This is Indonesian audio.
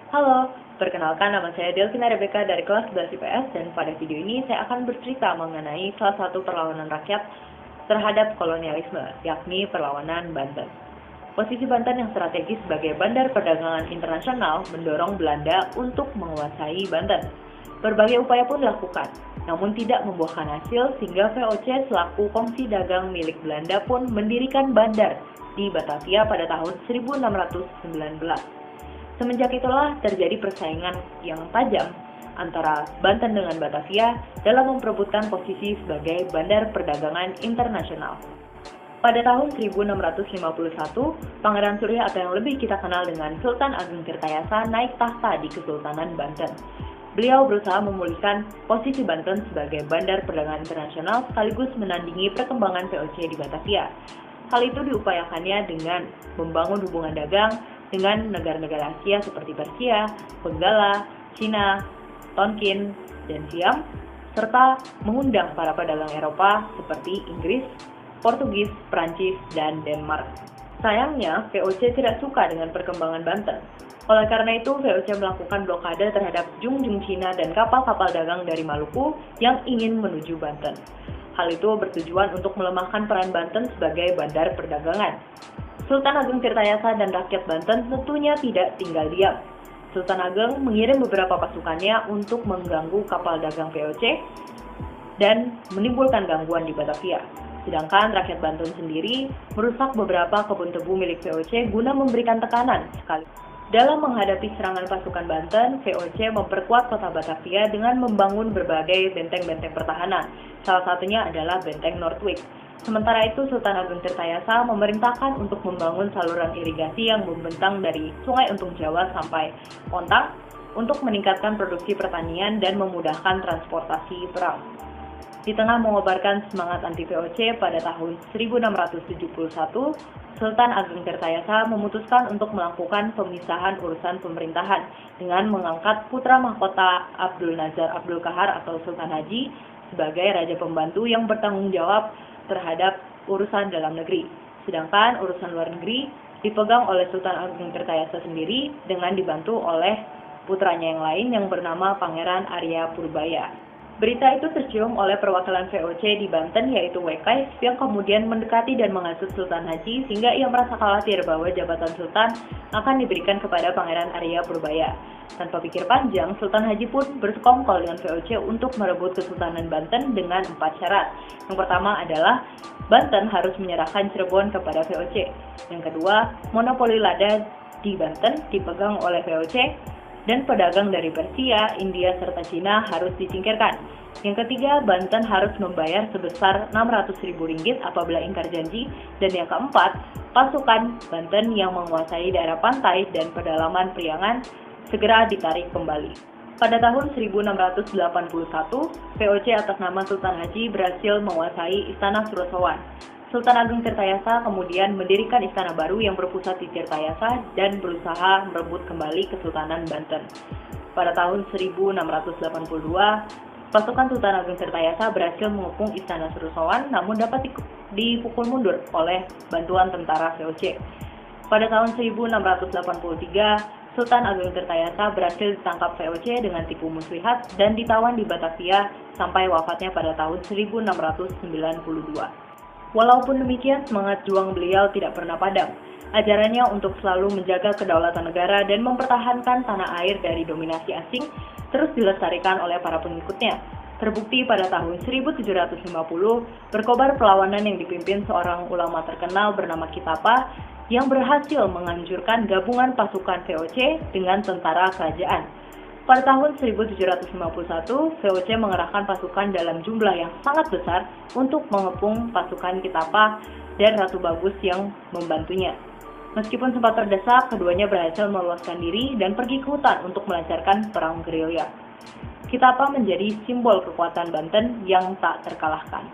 Halo, perkenalkan nama saya Delvina Rebecca dari kelas 11 IPS dan pada video ini saya akan bercerita mengenai salah satu perlawanan rakyat terhadap kolonialisme, yakni perlawanan Banten. Posisi Banten yang strategis sebagai bandar perdagangan internasional mendorong Belanda untuk menguasai Banten. Berbagai upaya pun dilakukan, namun tidak membuahkan hasil sehingga VOC selaku kongsi dagang milik Belanda pun mendirikan bandar di Batavia pada tahun 1619. Semenjak itulah terjadi persaingan yang tajam antara Banten dengan Batavia dalam memperebutkan posisi sebagai bandar perdagangan internasional. Pada tahun 1651, Pangeran Surya atau yang lebih kita kenal dengan Sultan Ageng Tirtayasa naik tahta di Kesultanan Banten. Beliau berusaha memulihkan posisi Banten sebagai bandar perdagangan internasional sekaligus menandingi perkembangan VOC di Batavia. Hal itu diupayakannya dengan membangun hubungan dagang dengan negara-negara Asia seperti Persia, Benggala, Cina, Tonkin, dan Siam, serta mengundang para pedagang Eropa seperti Inggris, Portugis, Prancis, dan Denmark. Sayangnya, VOC tidak suka dengan perkembangan Banten. Oleh karena itu, VOC melakukan blokade terhadap jungjung Cina dan kapal-kapal dagang dari Maluku yang ingin menuju Banten. Hal itu bertujuan untuk melemahkan peran Banten sebagai bandar perdagangan. Sultan Ageng Tirtayasa dan rakyat Banten tentunya tidak tinggal diam. Sultan Ageng mengirim beberapa pasukannya untuk mengganggu kapal dagang VOC dan menimbulkan gangguan di Batavia. Sedangkan rakyat Banten sendiri merusak beberapa kebun tebu milik VOC guna memberikan tekanan sekali. Dalam menghadapi serangan pasukan Banten, VOC memperkuat kota Batavia dengan membangun berbagai benteng-benteng pertahanan. Salah satunya adalah benteng Northwick. Sementara itu, Sultan Ageng Tirtayasa memerintahkan untuk membangun saluran irigasi yang membentang dari Sungai Untung Jawa sampai Ontang untuk meningkatkan produksi pertanian dan memudahkan transportasi perang. Di tengah mengobarkan semangat anti-VOC pada tahun 1671, Sultan Ageng Tirtayasa memutuskan untuk melakukan pemisahan urusan pemerintahan dengan mengangkat putra mahkota Abdul Nazar Abdul Kahar atau Sultan Haji sebagai raja pembantu yang bertanggung jawab terhadap urusan dalam negeri. Sedangkan urusan luar negeri dipegang oleh Sultan Ageng Tirtayasa sendiri dengan dibantu oleh putranya yang lain yang bernama Pangeran Arya Purbaya. Berita itu tercium oleh perwakilan VOC di Banten yaitu Wekais yang kemudian mendekati dan menghasut Sultan Haji sehingga ia merasa khawatir bahwa jabatan Sultan akan diberikan kepada Pangeran Arya Purbaya. Tanpa pikir panjang, Sultan Haji pun bersekongkol dengan VOC untuk merebut Kesultanan Banten dengan 4 syarat. Yang pertama adalah Banten harus menyerahkan Cirebon kepada VOC. Yang kedua, monopoli lada di Banten dipegang oleh VOC. Dan pedagang dari Persia, India, serta Cina harus disingkirkan. Yang ketiga, Banten harus membayar sebesar Rp600.000 apabila ingkar janji. Dan yang keempat, pasukan Banten yang menguasai daerah pantai dan pedalaman Priangan segera ditarik kembali. Pada tahun 1681, VOC atas nama Sultan Haji berhasil menguasai Istana Surosowan. Sultan Ageng Tirtayasa kemudian mendirikan istana baru yang berpusat di Tirtayasa dan berusaha merebut kembali Kesultanan Banten. Pada tahun 1682, pasukan Sultan Ageng Tirtayasa berhasil mengepung istana Surosowan namun dapat dipukul mundur oleh bantuan tentara VOC. Pada tahun 1683, Sultan Ageng Tirtayasa berhasil ditangkap VOC dengan tipu muslihat dan ditawan di Batavia sampai wafatnya pada tahun 1692. Walaupun demikian, semangat juang beliau tidak pernah padam. Ajarannya untuk selalu menjaga kedaulatan negara dan mempertahankan tanah air dari dominasi asing terus dilestarikan oleh para pengikutnya. Terbukti pada tahun 1750, berkobar perlawanan yang dipimpin seorang ulama terkenal bernama Kitapa yang berhasil menganjurkan gabungan pasukan VOC dengan tentara kerajaan. Pada tahun 1751, VOC mengerahkan pasukan dalam jumlah yang sangat besar untuk mengepung pasukan Kitapa dan Ratu Bagus yang membantunya. Meskipun sempat terdesak, keduanya berhasil meluaskan diri dan pergi ke hutan untuk melancarkan perang gerilya. Kitapa menjadi simbol kekuatan Banten yang tak terkalahkan.